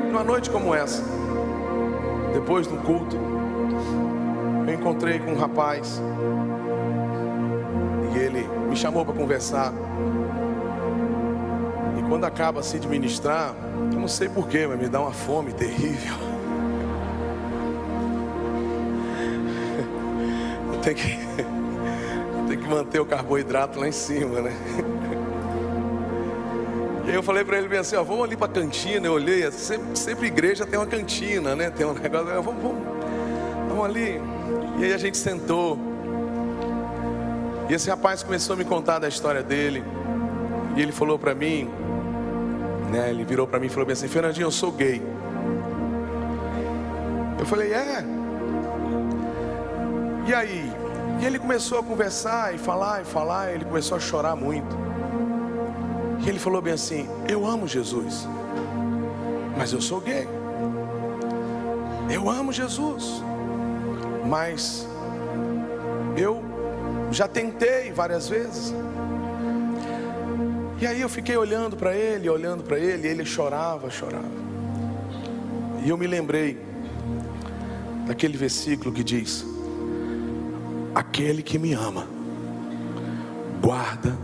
numa noite como essa, depois do culto, eu encontrei com um rapaz e ele me chamou para conversar. E quando acaba assim de ministrar, eu não sei porquê, mas me dá uma fome terrível. Eu tenho que manter o carboidrato lá em cima, né? E aí eu falei para ele bem assim, ó, vamos ali para a cantina. Eu olhei, sempre igreja tem uma cantina, né? Tem um negócio, vamos ali. E aí a gente sentou. E esse rapaz começou a me contar da história dele. E ele falou para mim, né? Ele virou para mim e falou bem assim, Fernandinho, eu sou gay. Eu falei, é? E aí? E ele começou a conversar e falar, e ele começou a chorar muito. E ele falou bem assim, eu amo Jesus, mas eu sou gay. Eu amo Jesus, mas eu já tentei várias vezes. E aí eu fiquei olhando para ele, e ele chorava. E eu me lembrei daquele versículo que diz, aquele que me ama, guarda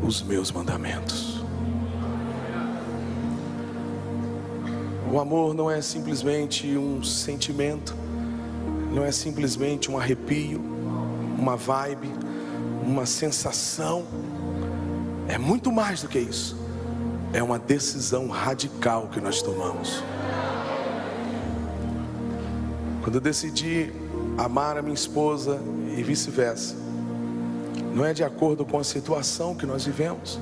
os meus mandamentos. O amor não é simplesmente um sentimento, não é simplesmente um arrepio, uma vibe, uma sensação. É muito mais do que isso. É uma decisão radical que nós tomamos. Quando eu decidi amar a minha esposa e vice-versa, não é de acordo com a situação que nós vivemos,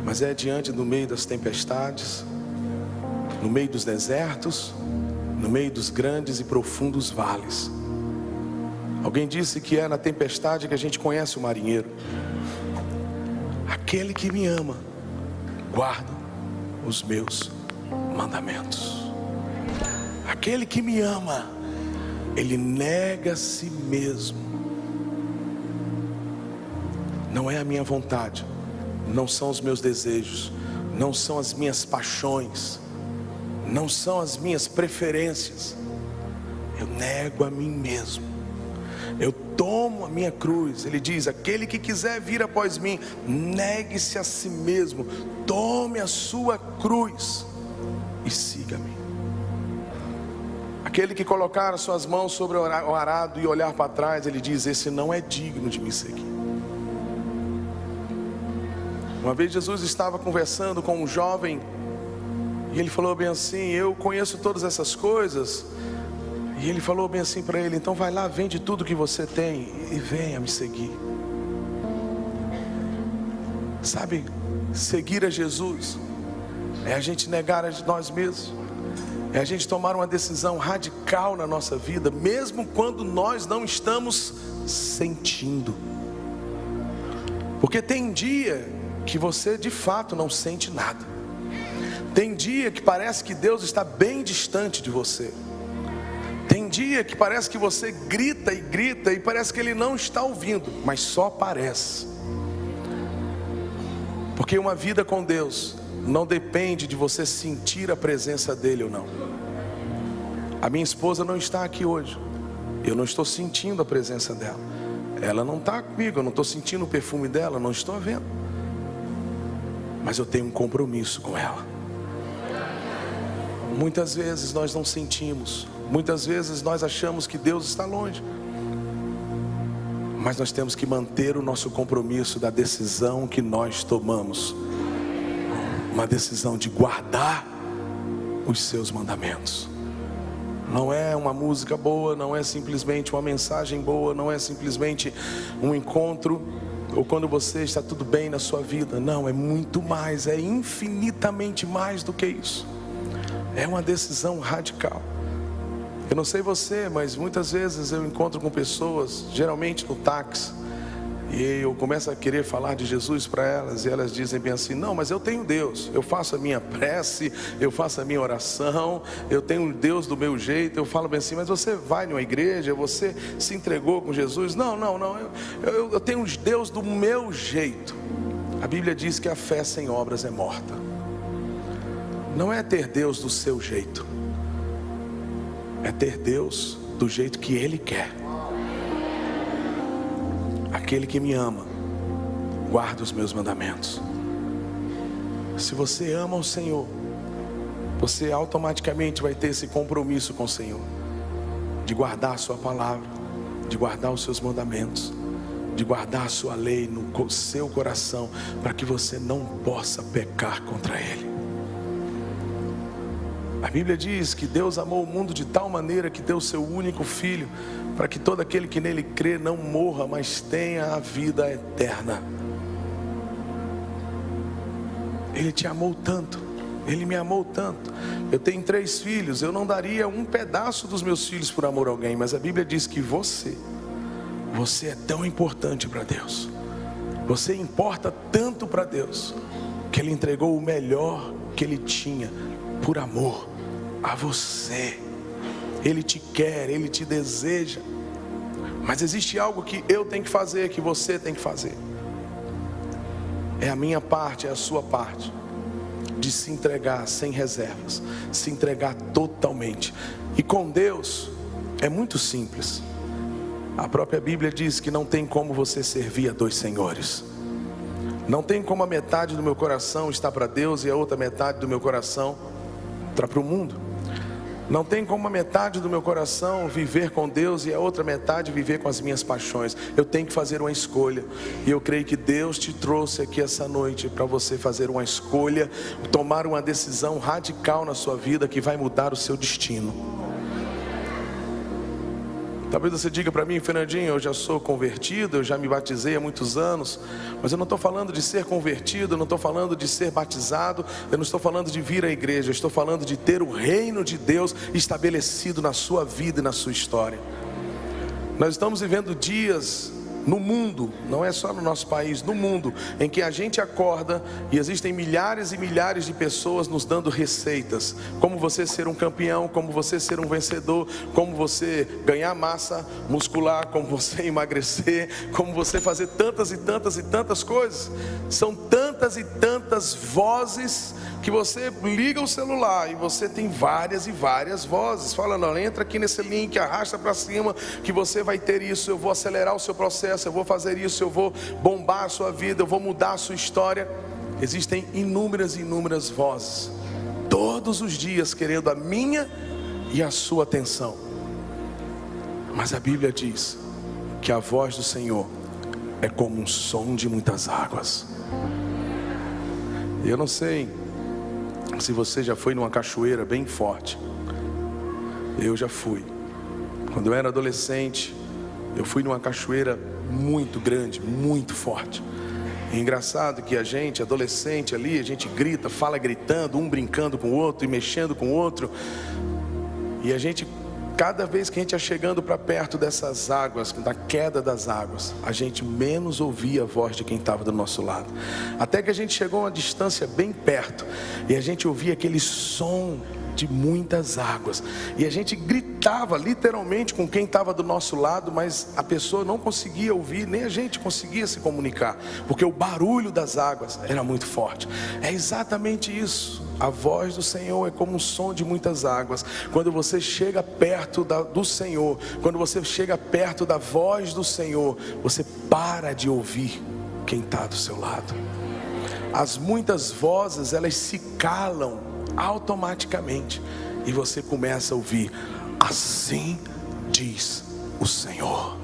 mas é diante do meio das tempestades, no meio dos desertos, no meio dos grandes e profundos vales. Alguém disse que é na tempestade que a gente conhece o marinheiro. Aquele que me ama, guarda os meus mandamentos. Aquele que me ama, ele nega a si mesmo. Não é a minha vontade, não são os meus desejos, não são as minhas paixões, não são as minhas preferências. Eu nego a mim mesmo. Eu tomo a minha cruz. Ele diz, aquele que quiser vir após mim, negue-se a si mesmo, tome a sua cruz e siga-me. Aquele que colocar as suas mãos sobre o arado e olhar para trás, ele diz, esse não é digno de me seguir. Uma vez Jesus estava conversando com um jovem e ele falou bem assim, eu conheço todas essas coisas. E ele falou bem assim para ele, então vai lá, vende tudo que você tem e venha me seguir. Sabe, seguir a Jesus é a gente negar a nós mesmos, é a gente tomar uma decisão radical na nossa vida, mesmo quando nós não estamos sentindo. Porque tem dia que você de fato não sente nada. Tem dia que parece que Deus está bem distante de você. Tem dia que parece que você grita e parece que Ele não está ouvindo, mas só parece. Porque uma vida com Deus não depende de você sentir a presença dEle ou não. A minha esposa não está aqui hoje, eu não estou sentindo a presença dela. Ela não está comigo, eu não estou sentindo o perfume dela, não estou vendo. Mas eu tenho um compromisso com ela. Muitas vezes nós não sentimos, muitas vezes nós achamos que Deus está longe, mas nós temos que manter o nosso compromisso da decisão que nós tomamos, uma decisão de guardar os seus mandamentos. Não é uma música boa, não é simplesmente uma mensagem boa, não é simplesmente um encontro, ou quando você está tudo bem na sua vida. Não, é muito mais, é infinitamente mais do que isso. É uma decisão radical. Eu não sei você, mas muitas vezes eu encontro com pessoas, geralmente no táxi, e eu começo a querer falar de Jesus para elas, e elas dizem bem assim, não, mas eu tenho Deus, eu faço a minha prece, eu faço a minha oração, eu tenho Deus do meu jeito. Eu falo bem assim, mas você vai numa igreja, você se entregou com Jesus? Não, eu tenho Deus do meu jeito. A Bíblia diz que a fé sem obras é morta. não é ter Deus do seu jeito, é ter Deus do jeito que Ele quer. Aquele que me ama, guarda os meus mandamentos. Se você ama o Senhor, você automaticamente vai ter esse compromisso com o Senhor, de guardar a sua palavra, de guardar os seus mandamentos, de guardar a sua lei no seu coração, para que você não possa pecar contra Ele. A Bíblia diz que Deus amou o mundo de tal maneira que deu o seu único Filho, para que todo aquele que nele crê não morra, mas tenha a vida eterna. Ele te amou tanto, Ele me amou tanto. Eu tenho 3 filhos, eu não daria um pedaço dos meus filhos por amor a alguém, mas a Bíblia diz que você é tão importante para Deus, você importa tanto para Deus, que Ele entregou o melhor que Ele tinha por amor a você. Ele te quer, Ele te deseja. Mas existe algo que eu tenho que fazer, que você tem que fazer. É a minha parte, é a sua parte, de se entregar sem reservas, se entregar totalmente. E com Deus é muito simples. A própria Bíblia diz que não tem como você servir a 2 senhores. Não tem como a metade do meu coração estar para Deus e a outra metade do meu coração estar para o mundo. Não tem como a metade do meu coração viver com Deus e a outra metade viver com as minhas paixões. Eu tenho que fazer uma escolha. E eu creio que Deus te trouxe aqui essa noite para você fazer uma escolha, tomar uma decisão radical na sua vida que vai mudar o seu destino. Talvez você diga para mim: Fernandinho, eu já sou convertido, eu já me batizei há muitos anos. Mas eu não estou falando de ser convertido, eu não estou falando de ser batizado, eu não estou falando de vir à igreja, eu estou falando de ter o reino de Deus estabelecido na sua vida e na sua história. Nós estamos vivendo dias no mundo, não é só no nosso país, no mundo, em que a gente acorda e existem milhares e milhares de pessoas nos dando receitas, como você ser um campeão, como você ser um vencedor, como você ganhar massa muscular, como você emagrecer, como você fazer tantas e tantas e tantas coisas. São tantas e tantas vozes que você liga o celular e você tem várias e várias vozes falando: olha, entra aqui nesse link, arrasta para cima que você vai ter isso, eu vou acelerar o seu processo, eu vou fazer isso, eu vou bombar a sua vida, eu vou mudar a sua história. Existem inúmeras e inúmeras vozes, todos os dias querendo a minha e a sua atenção. Mas a Bíblia diz que a voz do Senhor é como um som de muitas águas. E eu não sei se você já foi numa cachoeira bem forte. Eu já fui. Quando eu era adolescente, eu fui numa cachoeira muito grande, muito forte. É engraçado que a gente, adolescente ali, a gente grita, fala gritando, um brincando com o outro e mexendo com o outro. E a gente, cada vez que a gente ia chegando para perto dessas águas, da queda das águas, a gente menos ouvia a voz de quem estava do nosso lado. Até que a gente chegou a uma distância bem perto e a gente ouvia aquele som de muitas águas. E a gente gritava literalmente com quem estava do nosso lado, mas a pessoa não conseguia ouvir, nem a gente conseguia se comunicar, porque o barulho das águas era muito forte. É exatamente isso. A voz do Senhor é como um som de muitas águas. Quando você chega perto do Senhor, quando você chega perto da voz do Senhor, você para de ouvir quem está do seu lado. As muitas vozes, elas se calam automaticamente e você começa a ouvir: assim diz o Senhor.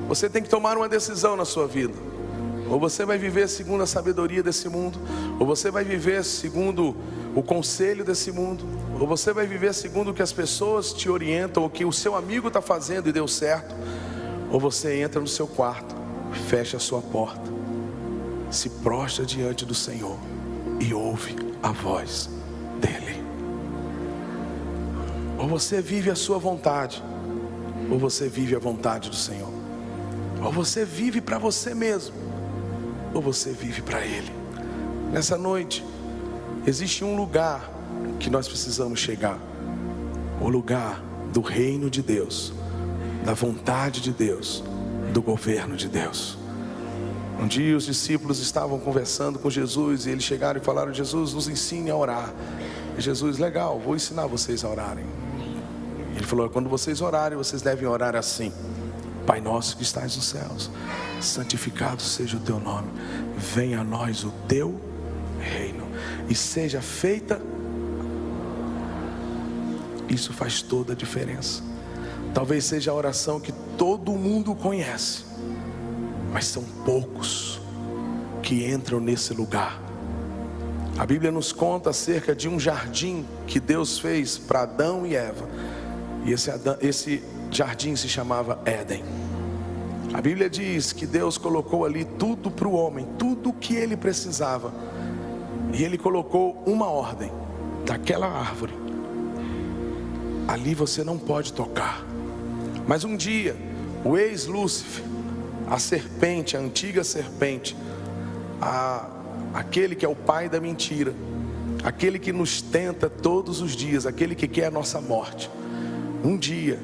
Você tem que tomar uma decisão na sua vida. Ou você vai viver segundo a sabedoria desse mundo, ou você vai viver segundo o conselho desse mundo, ou você vai viver segundo o que as pessoas te orientam, o que o seu amigo está fazendo e deu certo. Ou você entra no seu quarto, fecha a sua porta, se prostra diante do Senhor e ouve a voz dele. Ou você vive a sua vontade, ou você vive a vontade do Senhor. Ou você vive para você mesmo, ou você vive para Ele. Nessa noite, existe um lugar que nós precisamos chegar. O lugar do reino de Deus, da vontade de Deus, do governo de Deus. Um dia os discípulos estavam conversando com Jesus e eles chegaram e falaram: Jesus, nos ensine a orar. E Jesus: legal, vou ensinar vocês a orarem. Ele falou: quando vocês orarem, vocês devem orar assim: Pai nosso que estás nos céus, santificado seja o teu nome, venha a nós o teu reino e seja feita. Isso faz toda a diferença. Talvez seja a oração que todo mundo conhece, mas são poucos que entram nesse lugar. A Bíblia nos conta acerca de um jardim que Deus fez para Adão e Eva. E esse jardim se chamava Éden. A Bíblia diz que Deus colocou ali tudo para o homem, tudo o que ele precisava. E ele colocou uma ordem: daquela árvore ali você não pode tocar. Mas um dia o ex-Lúcifer, a serpente, a antiga serpente, aquele que é o pai da mentira, aquele que nos tenta todos os dias, aquele que quer a nossa morte, um dia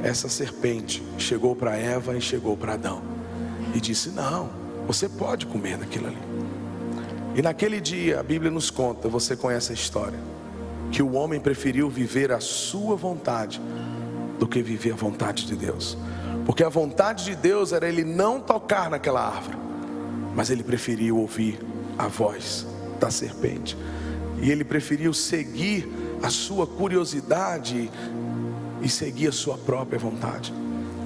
essa serpente chegou para Eva e chegou para Adão e disse: não, você pode comer daquilo ali. E naquele dia a Bíblia nos conta, você conhece a história, que o homem preferiu viver a sua vontade do que viver a vontade de Deus. Porque a vontade de Deus era ele não tocar naquela árvore, mas ele preferiu ouvir a voz da serpente, e ele preferiu seguir a sua curiosidade e seguir a sua própria vontade.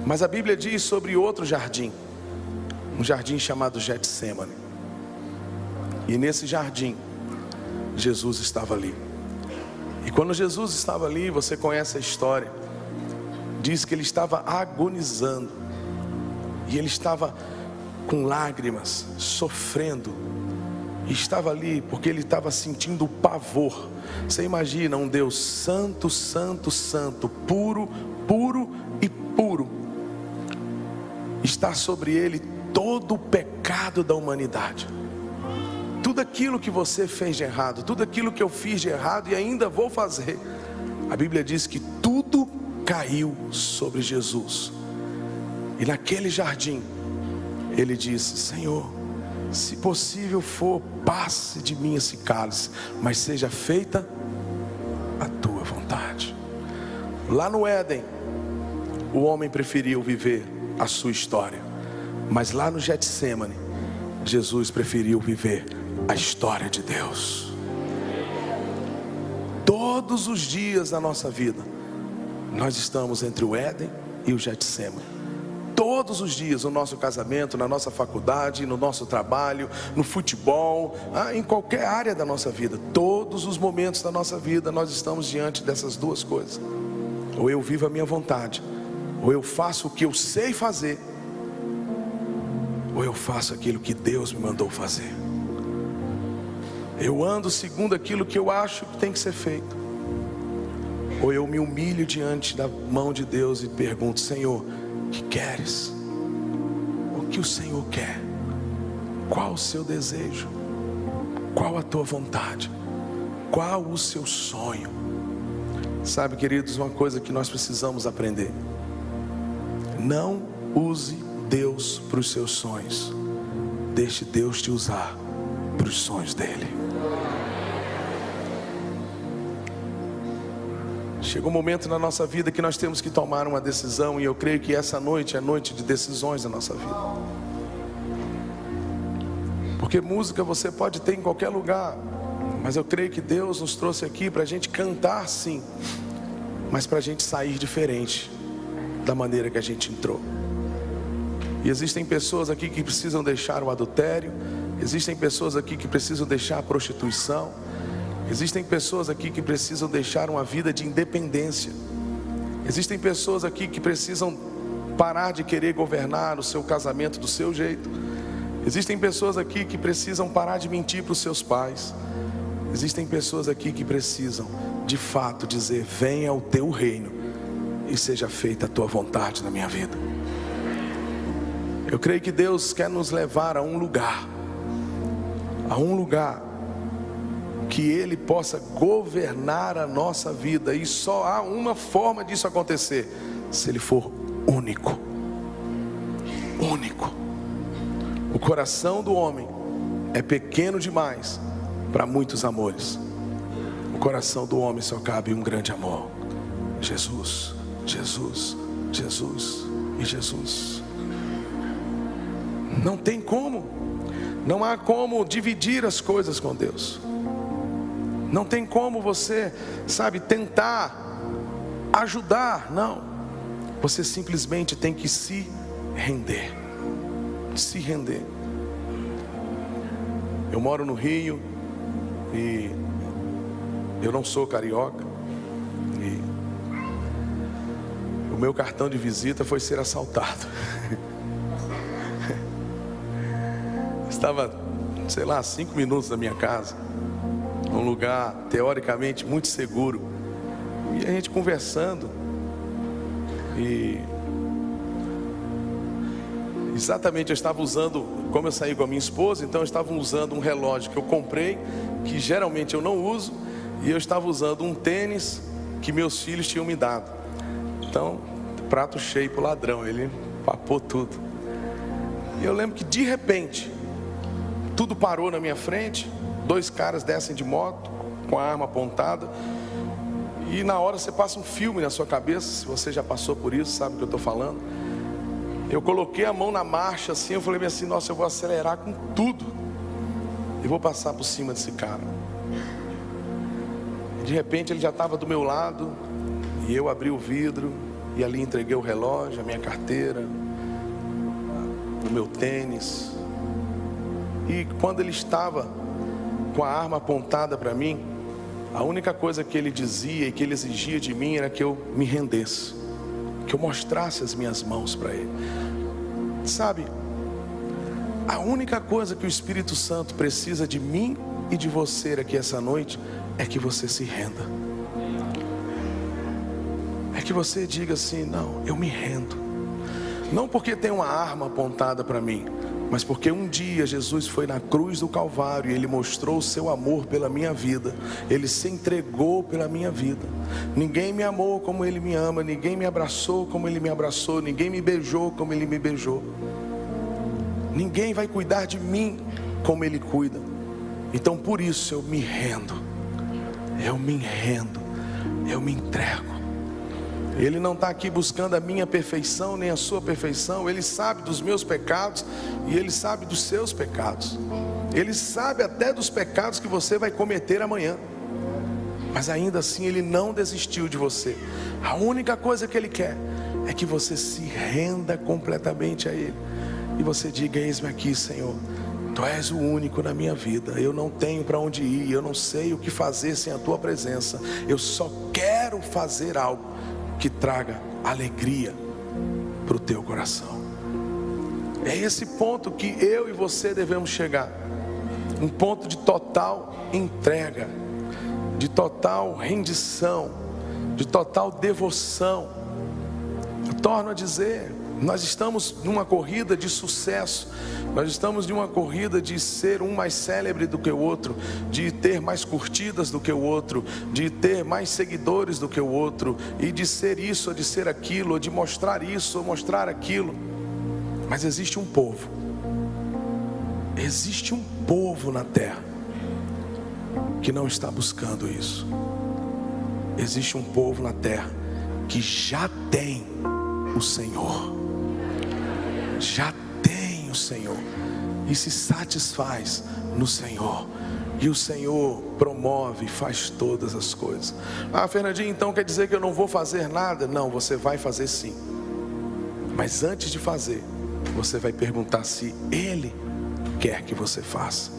Mas a Bíblia diz sobre outro jardim, um jardim chamado Getsêmani. E nesse jardim Jesus estava ali. E quando Jesus estava ali, você conhece a história, diz que ele estava agonizando, e ele estava com lágrimas, sofrendo, e estava ali porque ele estava sentindo o pavor. Você imagina um Deus santo, santo, santo, puro, puro e puro, está sobre ele todo o pecado da humanidade, tudo aquilo que você fez de errado, tudo aquilo que eu fiz de errado e ainda vou fazer. A Bíblia diz que tudo caiu sobre Jesus. E naquele jardim ele disse: Senhor, se possível for, passe de mim esse cálice, mas seja feita a tua vontade. Lá no Éden, o homem preferiu viver a sua história, mas lá no Getsêmani, Jesus preferiu viver a história de Deus. Todos os dias da nossa vida nós estamos entre o Éden e o Getsêmani. Todos os dias, no nosso casamento, na nossa faculdade, no nosso trabalho, no futebol, em qualquer área da nossa vida, todos os momentos da nossa vida nós estamos diante dessas duas coisas: ou eu vivo a minha vontade, ou eu faço o que eu sei fazer, ou eu faço aquilo que Deus me mandou fazer. Eu ando segundo aquilo que eu acho que tem que ser feito, ou eu me humilho diante da mão de Deus e pergunto: Senhor, o que queres? O que o Senhor quer? Qual o seu desejo? Qual a tua vontade? Qual o seu sonho? Sabe, queridos, uma coisa que nós precisamos aprender: não use Deus para os seus sonhos, deixe Deus te usar para os sonhos dele. Chega um momento na nossa vida que nós temos que tomar uma decisão, e eu creio que essa noite é noite de decisões na nossa vida. Porque música você pode ter em qualquer lugar, mas eu creio que Deus nos trouxe aqui para a gente cantar, sim, mas para a gente sair diferente da maneira que a gente entrou. E existem pessoas aqui que precisam deixar o adultério, existem pessoas aqui que precisam deixar a prostituição, existem pessoas aqui que precisam deixar uma vida de independência, existem pessoas aqui que precisam parar de querer governar o seu casamento do seu jeito, existem pessoas aqui que precisam parar de mentir para os seus pais, existem pessoas aqui que precisam de fato dizer: venha o teu reino e seja feita a tua vontade na minha vida. Eu creio que Deus quer nos levar a um lugar que Ele possa governar a nossa vida, e só há uma forma disso acontecer: se Ele for único. O coração do homem é pequeno demais para muitos amores. O coração do homem só cabe um grande amor: Jesus, Jesus, Jesus e Jesus. Não tem como, não há como dividir as coisas com Deus. Não tem como você, tentar ajudar, não. Você simplesmente tem que se render. Se render. Eu moro no Rio e eu não sou carioca. E o meu cartão de visita foi ser assaltado. Estava, 5 minutos da minha casa, um lugar teoricamente muito seguro, e a gente conversando, e exatamente eu estava usando, como eu saí com a minha esposa, então eu estava usando um relógio que eu comprei, que geralmente eu não uso, e eu estava usando um tênis que meus filhos tinham me dado. Então, prato cheio pro ladrão, ele papou tudo. E eu lembro que de repente tudo parou na minha frente. 2 caras descem de moto com a arma apontada, e na hora você passa um filme na sua cabeça. Se você já passou por isso, sabe o que eu estou falando. Eu coloquei a mão na marcha assim, eu falei assim: nossa, eu vou acelerar com tudo, eu vou passar por cima desse cara. De repente ele já estava do meu lado, e eu abri o vidro e ali entreguei o relógio, a minha carteira, o meu tênis. E quando ele estava com a arma apontada para mim, a única coisa que ele dizia e que ele exigia de mim era que eu me rendesse, que eu mostrasse as minhas mãos para ele. A única coisa que o Espírito Santo precisa de mim e de você aqui essa noite é que você se renda. É que você diga assim: não, eu me rendo. Não porque tem uma arma apontada para mim, mas porque um dia Jesus foi na cruz do Calvário e Ele mostrou o seu amor pela minha vida. Ele se entregou pela minha vida. Ninguém me amou como Ele me ama, ninguém me abraçou como Ele me abraçou, ninguém me beijou como Ele me beijou. Ninguém vai cuidar de mim como Ele cuida. Então por isso eu me rendo, eu me rendo, eu me entrego. Ele não está aqui buscando a minha perfeição, nem a sua perfeição. Ele sabe dos meus pecados e Ele sabe dos seus pecados. Ele sabe até dos pecados que você vai cometer amanhã. Mas ainda assim Ele não desistiu de você. A única coisa que Ele quer é que você se renda completamente a Ele. E você diga: eis-me aqui, Senhor. Tu és o único na minha vida. Eu não tenho para onde ir, eu não sei o que fazer sem a Tua presença. Eu só quero fazer algo que traga alegria para o teu coração. É esse ponto que eu e você devemos chegar. Um ponto de total entrega, de total rendição, de total devoção. Eu torno a dizer, nós estamos numa corrida de sucesso. Nós estamos numa corrida de ser um mais célebre do que o outro, de ter mais curtidas do que o outro, de ter mais seguidores do que o outro, e de ser isso, ou de ser aquilo, ou de mostrar isso, ou mostrar aquilo. Mas existe um povo na terra que não está buscando isso. Existe um povo na terra que já tem o Senhor, já tem o Senhor, e se satisfaz no Senhor, e o Senhor promove e faz todas as coisas. Fernandinho, então quer dizer que eu não vou fazer nada? Não, você vai fazer sim. Mas antes de fazer, você vai perguntar se Ele quer que você faça.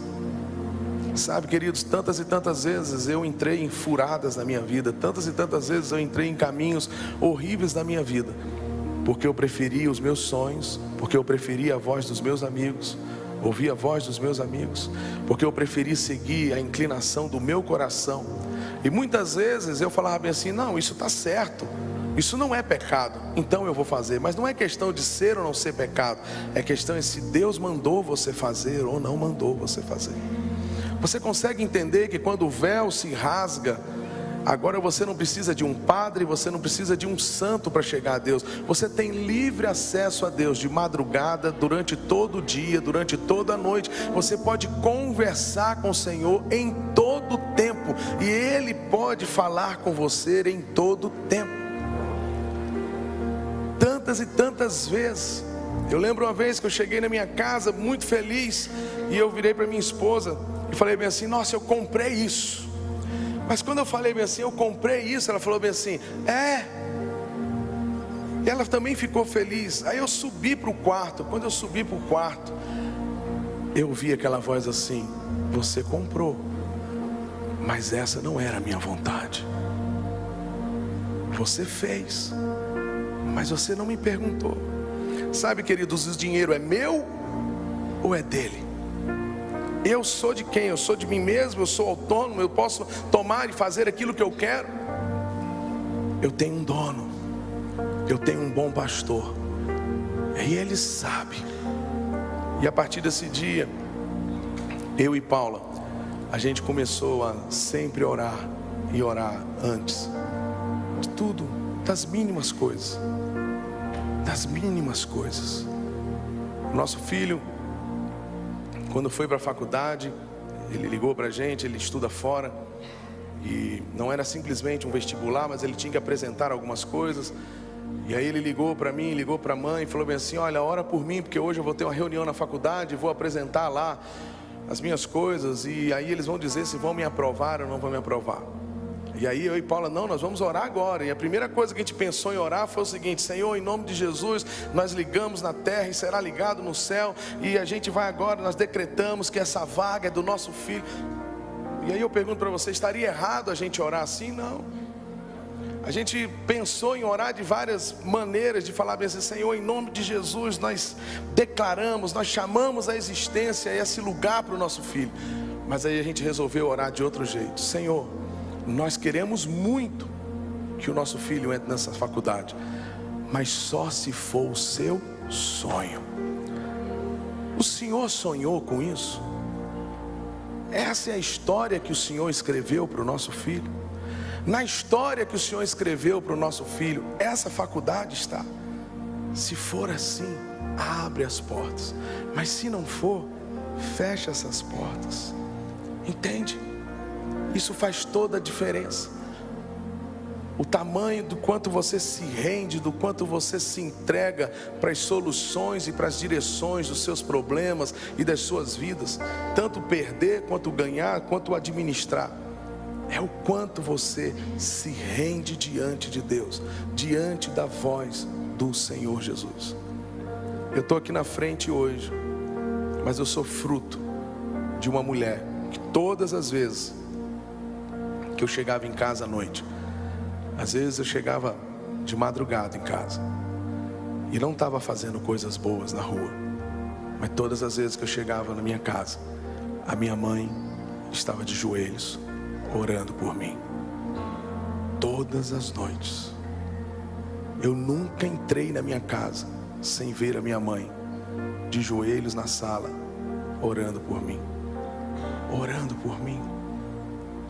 Sabe, queridos, tantas e tantas vezes eu entrei em furadas na minha vida, tantas e tantas vezes eu entrei em caminhos horríveis na minha vida, porque eu preferia os meus sonhos, porque eu preferia a voz dos meus amigos, ouvir a voz dos meus amigos, porque eu preferi seguir a inclinação do meu coração. E muitas vezes eu falava bem assim: não, isso está certo, isso não é pecado, então eu vou fazer. Mas não é questão de ser ou não ser pecado, é questão de se Deus mandou você fazer ou não mandou você fazer. Você consegue entender que quando o véu se rasga Agora você não precisa de um padre, você não precisa de um santo para chegar a Deus. Você tem livre acesso a Deus de madrugada, durante todo o dia, durante toda a noite. Você pode conversar com o Senhor em todo o tempo, e Ele pode falar com você em todo o tempo. Tantas e tantas vezes. Eu lembro uma vez que eu cheguei na minha casa muito feliz, e eu virei para minha esposa e falei bem assim: nossa, eu comprei isso. Mas quando eu falei bem assim, eu comprei isso, ela falou bem assim, e ela também ficou feliz. Aí eu subi para o quarto. Quando eu subi para o quarto, eu vi aquela voz assim: você comprou, mas essa não era a minha vontade. Você fez, mas você não me perguntou. Sabe, queridos, o dinheiro é meu ou é dele? Eu sou de quem? Eu sou de mim mesmo, eu sou autônomo, eu posso tomar e fazer aquilo que eu quero. Eu tenho um dono, eu tenho um bom pastor, e ele sabe. E a partir desse dia, eu e Paula, a gente começou a sempre orar, e orar antes de tudo, das mínimas coisas. Das mínimas coisas. O nosso filho, quando foi para a faculdade, ele ligou para a gente. Ele estuda fora, e não era simplesmente um vestibular, mas ele tinha que apresentar algumas coisas. E aí ele ligou para mim, ligou para a mãe e falou bem assim: olha, ora por mim, porque hoje eu vou ter uma reunião na faculdade, vou apresentar lá as minhas coisas, e aí eles vão dizer se vão me aprovar ou não vão me aprovar. E aí eu e Paula, não, nós vamos orar agora. E a primeira coisa que a gente pensou em orar foi o seguinte: Senhor, em nome de Jesus, nós ligamos na terra e será ligado no céu. E a gente vai agora, nós decretamos que essa vaga é do nosso filho. E aí eu pergunto para você, estaria errado a gente orar assim? Não. A gente pensou em orar de várias maneiras, de falar bem assim: Senhor, em nome de Jesus, nós declaramos, nós chamamos a existência esse lugar para o nosso filho. Mas aí a gente resolveu orar de outro jeito: Senhor, nós queremos muito que o nosso filho entre nessa faculdade, mas só se for o seu sonho. O Senhor sonhou com isso? Essa é a história que o Senhor escreveu para o nosso filho. Na história que o Senhor escreveu para o nosso filho, essa faculdade está. Se for assim, abre as portas. Mas se não for, fecha essas portas. Entende? Isso faz toda a diferença. O tamanho do quanto você se rende, do quanto você se entrega para as soluções e para as direções dos seus problemas e das suas vidas, tanto perder, quanto ganhar, quanto administrar, é o quanto você se rende diante de Deus, diante da voz do Senhor Jesus. Eu estou aqui na frente hoje, mas eu sou fruto de uma mulher que todas as vezes que eu chegava em casa à noite, às vezes eu chegava de madrugada em casa e não estava fazendo coisas boas na rua, mas todas as vezes que eu chegava na minha casa, a minha mãe estava de joelhos orando por mim. Todas as noites. Eu nunca entrei na minha casa sem ver a minha mãe de joelhos na sala orando por mim. Orando por mim.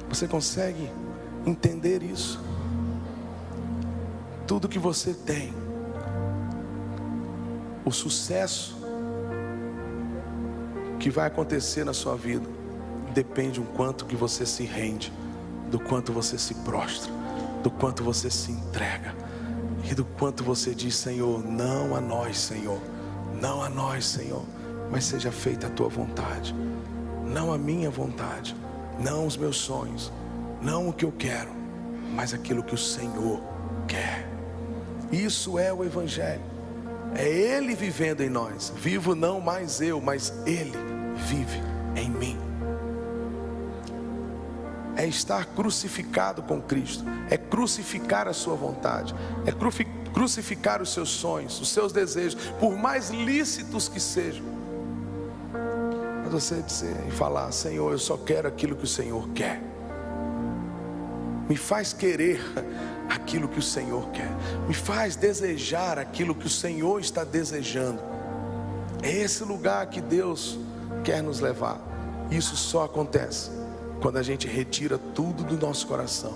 Você consegue entender isso? Tudo que você tem, o sucesso que vai acontecer na sua vida, depende do quanto que você se rende, do quanto você se prostra, do quanto você se entrega e do quanto você diz: Senhor, não a nós, Senhor, não a nós, Senhor, mas seja feita a tua vontade, não a minha vontade, não os meus sonhos, não o que eu quero, mas aquilo que o Senhor quer. Isso é o Evangelho. É Ele vivendo em nós. Vivo não mais eu, mas Ele vive em mim. É estar crucificado com Cristo. É crucificar a sua vontade. É crucificar os seus sonhos, os seus desejos, por mais lícitos que sejam. Mas você dizer e falar: Senhor, eu só quero aquilo que o Senhor quer. Me faz querer aquilo que o Senhor quer. Me faz desejar aquilo que o Senhor está desejando. É esse lugar que Deus quer nos levar. Isso só acontece quando a gente retira tudo do nosso coração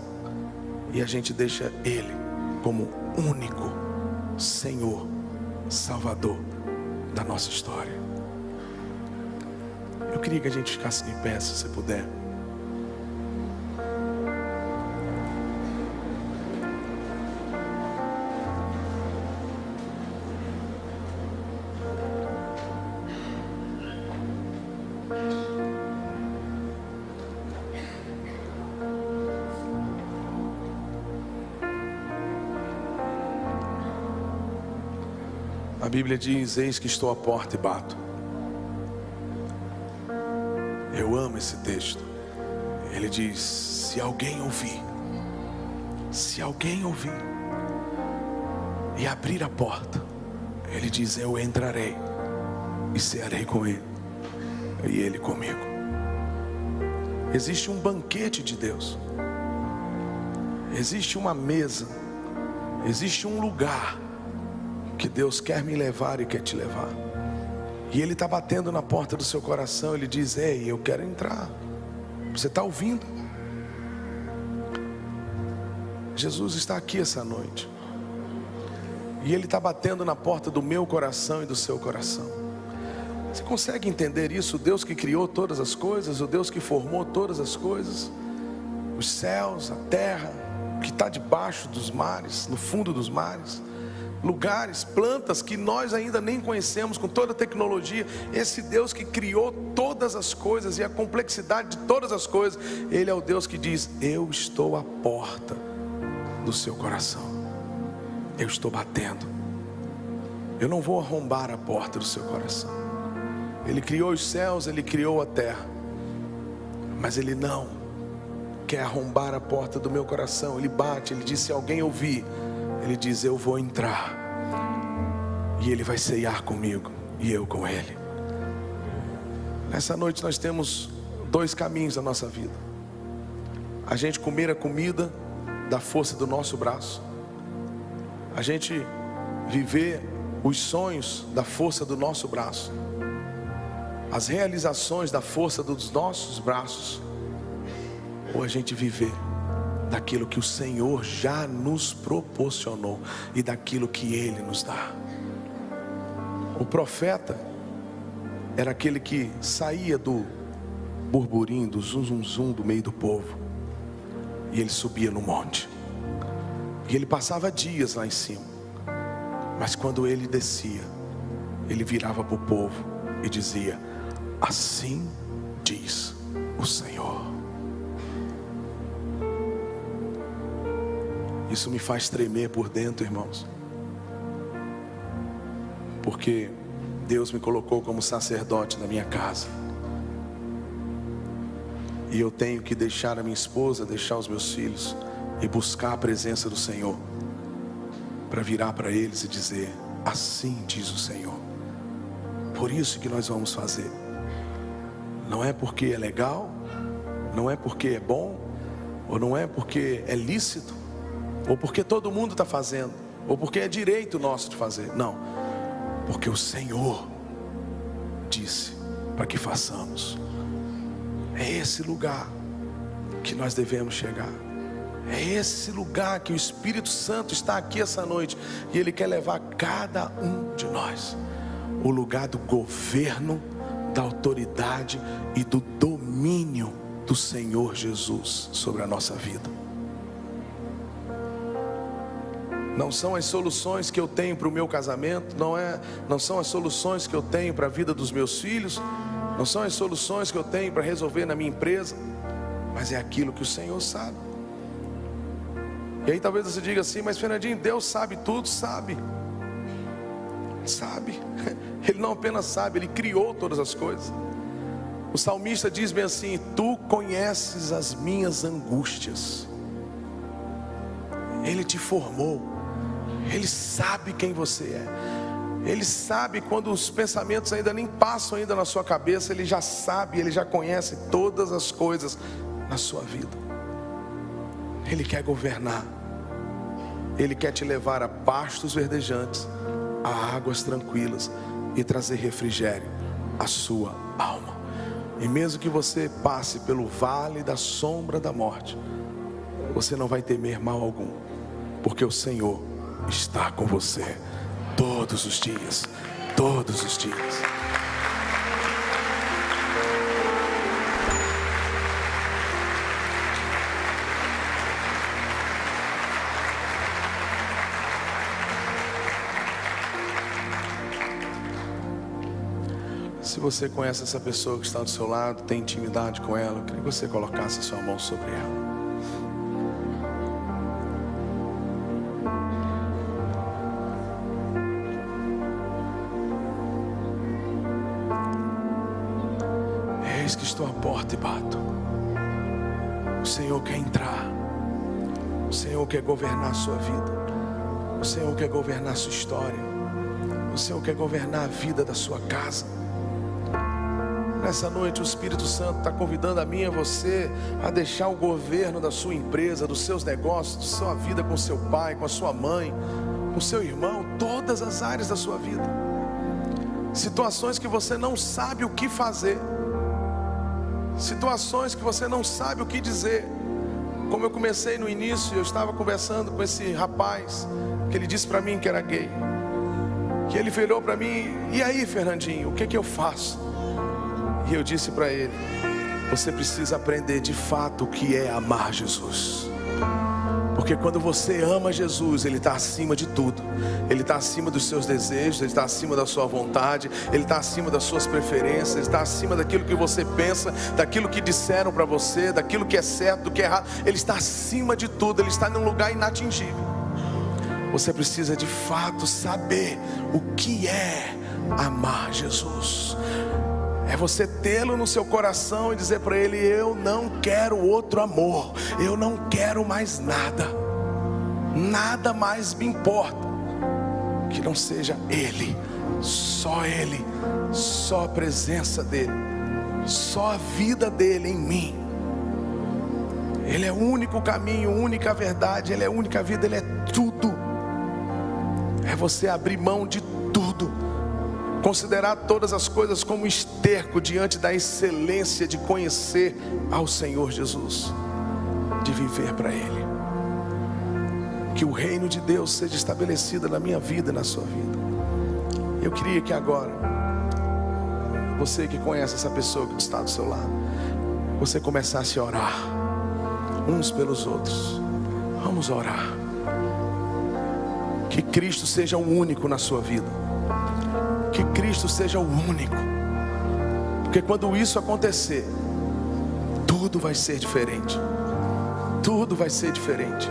e a gente deixa Ele como único Senhor, Salvador da nossa história. Eu queria que a gente ficasse de pé, se você puder. A Bíblia diz: eis que estou à porta e bato. Eu amo esse texto. Ele diz: se alguém ouvir e abrir a porta, Ele diz: eu entrarei e cearei com ele e ele comigo. Existe um banquete de Deus, existe uma mesa, existe um lugar que Deus quer me levar e quer te levar. E Ele está batendo na porta do seu coração. Ele diz: ei, eu quero entrar. Você está ouvindo? Jesus está aqui essa noite, e Ele está batendo na porta do meu coração e do seu coração. Você consegue entender isso? O Deus que criou todas as coisas, o Deus que formou todas as coisas, os céus, a terra, que está debaixo dos mares, no fundo dos mares, lugares, plantas que nós ainda nem conhecemos, com toda a tecnologia. Esse Deus que criou todas as coisas e a complexidade de todas as coisas, Ele é o Deus que diz: eu estou à porta do seu coração, eu estou batendo. Eu não vou arrombar a porta do seu coração. Ele criou os céus, Ele criou a terra, mas Ele não quer arrombar a porta do meu coração. Ele bate, Ele diz: se alguém ouvir, Ele diz: eu vou entrar, e Ele vai ceiar comigo e eu com Ele. Nessa noite nós temos dois caminhos na nossa vida: a gente comer a comida da força do nosso braço, a gente viver os sonhos da força do nosso braço, as realizações da força dos nossos braços, ou a gente viver daquilo que o Senhor já nos proporcionou e daquilo que Ele nos dá. O profeta era aquele que saía do burburinho, do zum zum zum do meio do povo, e ele subia no monte, e ele passava dias lá em cima, mas quando ele descia, ele virava para o povo e dizia: assim diz o Senhor. Isso me faz tremer por dentro, irmãos, porque Deus me colocou como sacerdote na minha casa, e eu tenho que deixar a minha esposa, deixar os meus filhos e buscar a presença do Senhor, para virar para eles e dizer: assim diz o Senhor. Por isso que nós vamos fazer. Não é porque é legal, não é porque é bom, ou não é porque é lícito, ou porque todo mundo está fazendo, ou porque é direito nosso de fazer. Não, porque o Senhor disse para que façamos. É esse lugar que nós devemos chegar. É esse lugar que o Espírito Santo está aqui essa noite, e Ele quer levar cada um de nós. O lugar do governo, da autoridade e do domínio do Senhor Jesus sobre a nossa vida. Não são as soluções que eu tenho para o meu casamento, não são as soluções que eu tenho para a vida dos meus filhos, não são as soluções que eu tenho para resolver na minha empresa, mas é aquilo que o Senhor sabe. E aí talvez você diga assim: mas Fernandinho, Deus sabe tudo. Sabe. Ele não apenas sabe, Ele criou todas as coisas. O salmista diz bem assim: tu conheces as minhas angústias. Ele te formou, Ele sabe quem você é, Ele sabe quando os pensamentos ainda nem passam ainda na sua cabeça. Ele já sabe, Ele já conhece todas as coisas na sua vida. Ele quer governar, Ele quer te levar a pastos verdejantes, a águas tranquilas, e trazer refrigério à sua alma. E mesmo que você passe pelo vale da sombra da morte, você não vai temer mal algum, porque o Senhor está com você todos os dias, todos os dias. Se você conhece essa pessoa que está do seu lado, tem intimidade com ela, eu queria que você colocasse a sua mão sobre ela. Eis que estou à porta e bato. O Senhor quer entrar. O Senhor quer governar a sua vida. O Senhor quer governar a sua história. O Senhor quer governar a vida da sua casa. Nessa noite o Espírito Santo está convidando a mim e a você a deixar o governo da sua empresa, dos seus negócios, da sua vida com seu pai, com a sua mãe, com seu irmão, todas as áreas da sua vida. Situações que você não sabe o que fazer, situações que você não sabe o que dizer. Como eu comecei no início, eu estava conversando com esse rapaz, que ele disse para mim que era gay, que ele virou para mim: e aí, Fernandinho, o que eu faço? E eu disse para ele: você precisa aprender de fato o que é amar Jesus. Porque quando você ama Jesus, Ele está acima de tudo. Ele está acima dos seus desejos, Ele está acima da sua vontade, Ele está acima das suas preferências, Ele está acima daquilo que você pensa, daquilo que disseram para você, daquilo que é certo, do que é errado. Ele está acima de tudo, Ele está num lugar inatingível. Você precisa de fato saber o que é amar Jesus. É você tê-lo no seu coração e dizer para Ele: eu não quero outro amor, eu não quero mais nada, nada mais me importa que não seja Ele, só a presença dEle, só a vida dEle em mim. Ele é o único caminho, única verdade, Ele é a única vida, Ele é tudo. É você abrir mão de tudo, considerar todas as coisas como esterco diante da excelência de conhecer ao Senhor Jesus, de viver para Ele. Que o reino de Deus seja estabelecido na minha vida e na sua vida. Eu queria que agora, você que conhece essa pessoa que está do seu lado, você começasse a orar uns pelos outros. Vamos orar. Que Cristo seja o único na sua vida. Que Cristo seja o único. Porque quando isso acontecer, tudo vai ser diferente. Tudo vai ser diferente.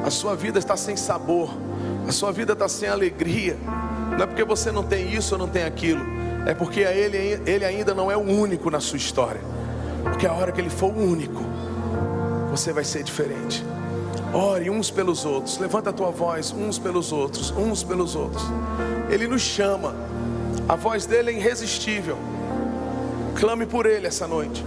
A sua vida está sem sabor, a sua vida está sem alegria. Não é porque você não tem isso ou não tem aquilo, é porque Ele ainda não é o único na sua história. Porque a hora que Ele for o único, você vai ser diferente. Ore uns pelos outros, levanta a tua voz, uns pelos outros, uns pelos outros. Ele nos chama, a voz dele é irresistível. Clame por Ele essa noite.